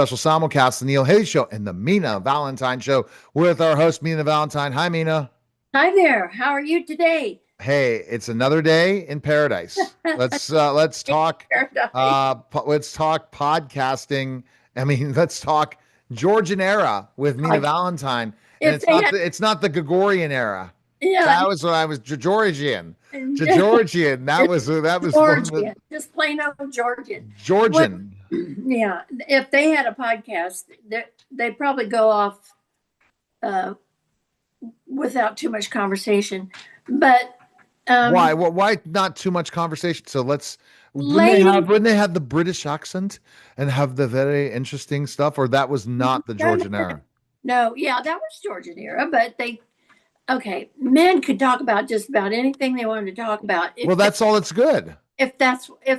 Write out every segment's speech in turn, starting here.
Special simulcast, the Neil Hayes Show and the Mina Valentin Show with our host, Mina Valentin. Hi, Mina. Hi there. How are you today? Hey, it's another day in paradise. Let's talk Paradise. let's talk podcasting. I mean, let's talk Georgian era with Mina Like, Valentin, and if they had, it's not the Gregorian era. yeah, That was when I was Georgian. and Georgian. That was one of the Georgian, just plain old Georgian. What? Georgian. Yeah, if they had a podcast, they'd probably go off uh, without too much conversation. But Why? um, Well, why not too much conversation? So let's lady, wouldn't they have the British accent and have the very interesting stuff, or that was not the no, no, Georgian era? no, yeah, that was Georgian era. But okay, men could talk about just about anything they wanted to talk about Well, that's all that's good. if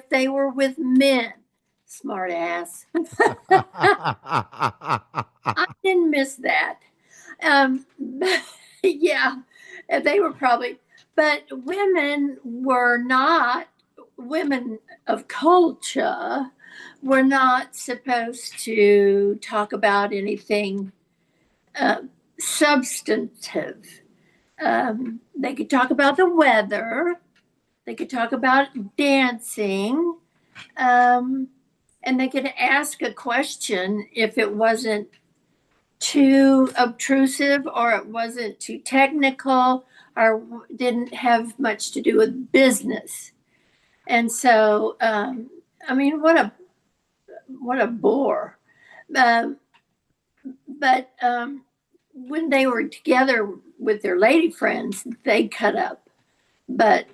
they were with men. Smart ass. I didn't miss that. But yeah, they were probably, but women were not, women of culture were not supposed to talk about anything uh, substantive. They could talk about the weather, they could talk about dancing, um, and they could ask a question if it wasn't too obtrusive or it wasn't too technical or didn't have much to do with business. And so, I mean, what a bore. Um, but when they were together with their lady friends, they cut up. But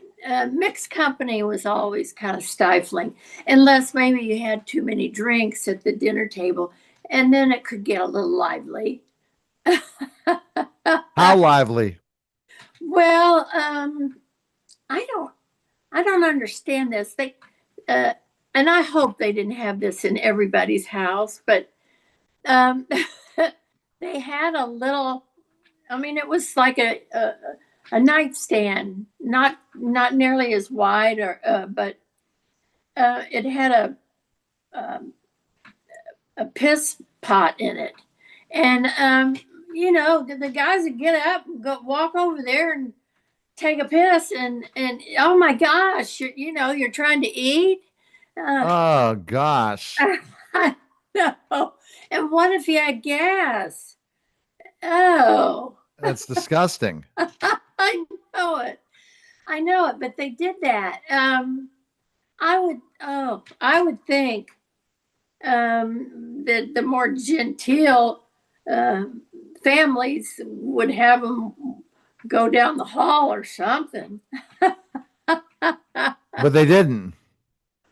mixed company was always kind of stifling, unless maybe you had too many drinks at the dinner table, and then it could get a little lively. How lively. Well, I don't, I don't understand this. Uh, and I hope they didn't have this in everybody's house, but um, they had a little. I mean, it was like a nightstand, not nearly as wide, or but it had um, a piss pot in it, and the guys would get up and go walk over there and take a piss, and oh my gosh, you're trying to eat. Uh, Oh gosh, I know. And what if you had gas? Oh, that's disgusting. I know it. I know it, but they did that. I would think that the more genteel uh, families would have them go down the hall or something. But they didn't.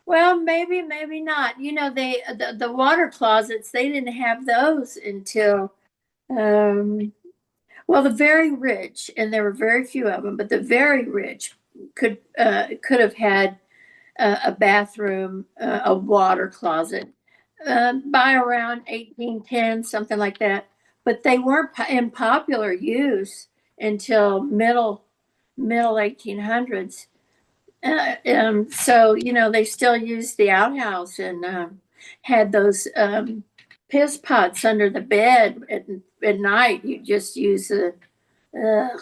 Well, maybe not. The water closets, they didn't have those until um, well, the very rich, and there were very few of them, but the very rich could have had a bathroom, a water closet by around 1810, something like that. But they weren't in popular use until middle 1800s. So they still used the outhouse and had those piss pots under the bed at night. You just use the. Ugh,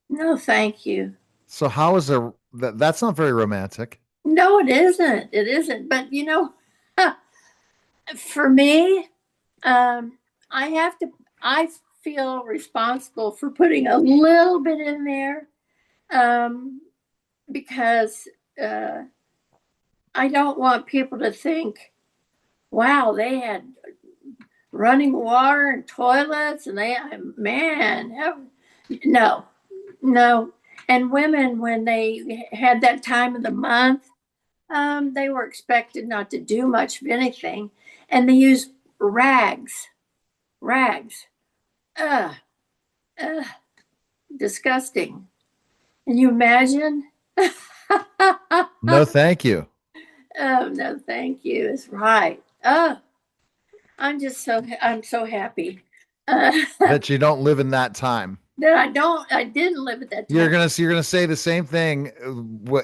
no, thank you. So how is that's not very romantic. No, it isn't. It isn't. But for me, um, I have to. I feel responsible for putting a little bit in there um, because uh, I don't want people to think, "Wow, they had running water and toilets, and man, no, no." And women, when they had that time of the month, they were expected not to do much of anything, and they used rags, rags. Ugh, ugh, disgusting. Can you imagine? No, thank you. Oh no, thank you. It's right. Oh, I'm so happy uh, That you don't live in that time. that I didn't live at that You're time. gonna say the same thing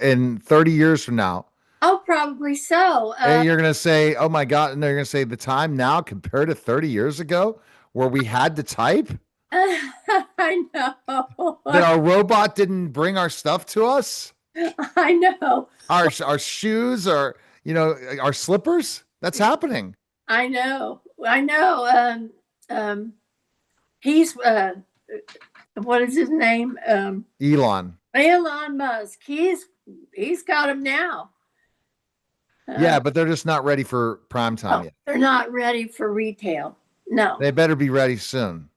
in 30 years from now. Oh, probably so. And you're going to say, oh my God. No, you're going to say the time now compared to 30 years ago where we had to type, I know. that our robot didn't bring our stuff to us, I know. our shoes, our slippers. That's happening. I know. I know. Um, he's what is his name? Elon. Elon Musk. He's got him now. Yeah, but they're just not ready for prime time No, yet. they're not ready for retail. No. They better be ready soon.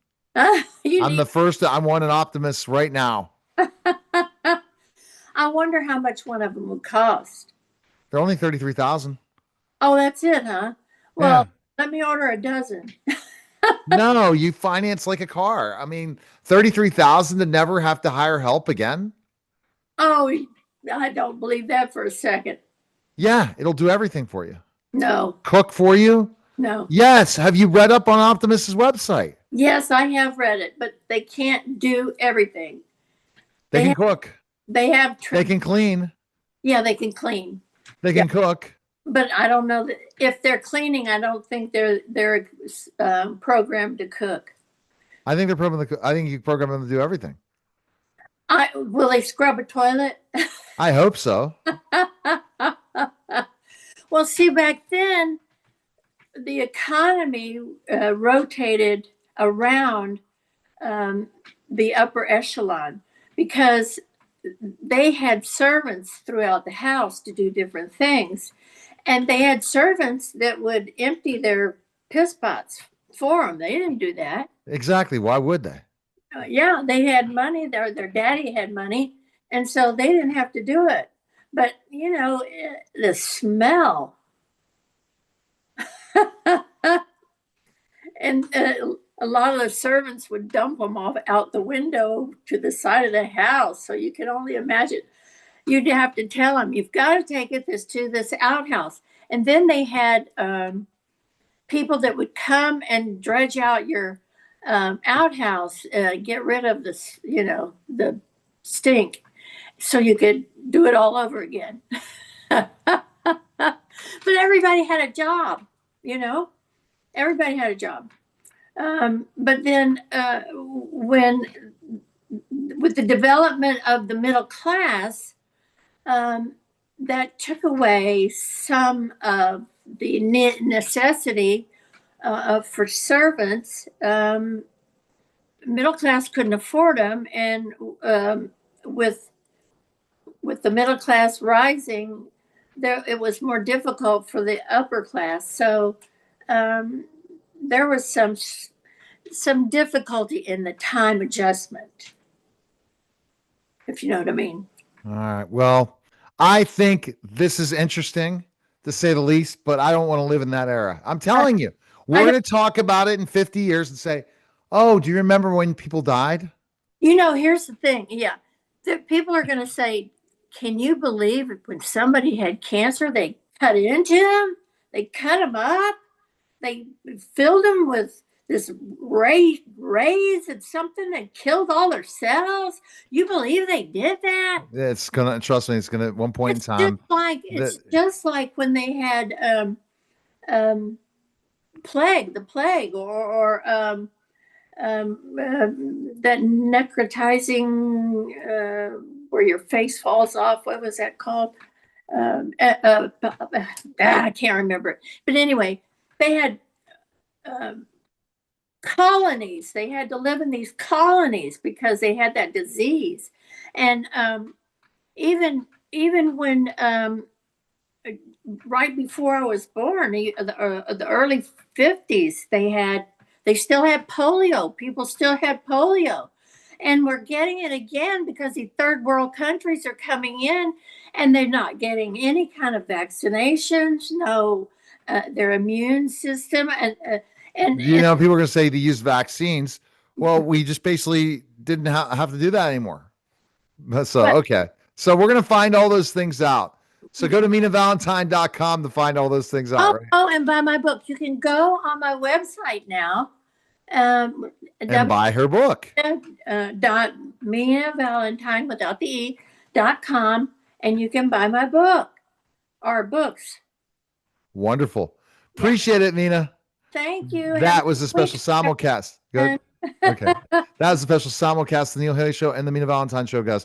You I'm need. the first. I want an Optimus right now. I wonder how much one of them would cost. They're only 33,000. Oh, that's it, huh? Yeah. Well, let me order a dozen. No, you finance like a car. I mean, 33,000 to never have to hire help again. Oh, I don't believe that for a second. Yeah, it'll do everything for you. No, Cook for you. no. Yes. Have you read up on Optimus's website? Yes, I have read it, but they can't do everything. They They can have, cook. they have, They can clean. yeah, they can clean. They can cook. But I don't know that if they're cleaning, I don't think they're programmed to cook. I think they're programmed. I think you program them to do everything. Will they scrub a toilet? I hope so. Well, see, back then, the economy rotated around the upper echelon because they had servants throughout the house to do different things. And they had servants that would empty their piss pots for them. They didn't do that. Exactly. Why would they? Yeah, they had money. Their daddy had money. And so they didn't have to do it. But, the smell. And a lot of the servants would dump them off out the window to the side of the house. So you can only imagine. You'd have to tell them, you've got to take it to this outhouse. And then they had people that would come and dredge out your outhouse, get rid of the stink, so you could do it all over again. But everybody had a job, everybody had a job. But then when with the development of the middle class, that took away some of the necessity for servants. Middle class couldn't afford them, and with the middle class rising, it was more difficult for the upper class. So there was some difficulty in the time adjustment, if you know what I mean. All right. Well, I think this is interesting to say the least, but I don't want to live in that era. I'm telling you, we're going to talk about it in 50 years and say, oh, do you remember when people died? Here's the thing. Yeah. People are going to say, can you believe when somebody had cancer, they cut into them, they cut them up, they filled them with this rays and something that killed all their cells? You believe they did that? It's gonna, trust me, it's gonna at one point in time. It's just like when they had the plague, or that necrotizing where your face falls off. What was that called? I can't remember it. But anyway, they had colonies. They had to live in these colonies because they had that disease. And even when right before I was born, the early 50s, they still had polio. People still had polio. And we're getting it again because the third world countries are coming in and they're not getting any kind of vaccinations, their immune system. And people are going to say to use vaccines. Well, we just basically didn't have to do that anymore. So, okay. So we're going to find all those things out. So go to MinaValentine.com to find all those things out. Right? Oh, and buy my book. You can go on my website now. And buy her book. Mina Valentin without the E.com, and you can buy my book. our books. Wonderful. Appreciate it, Mina. Thank you. That was a special simulcast. Good. weekend. Okay. That was a special simulcast of the Neil Haley Show and the Mina Valentine Show, guys.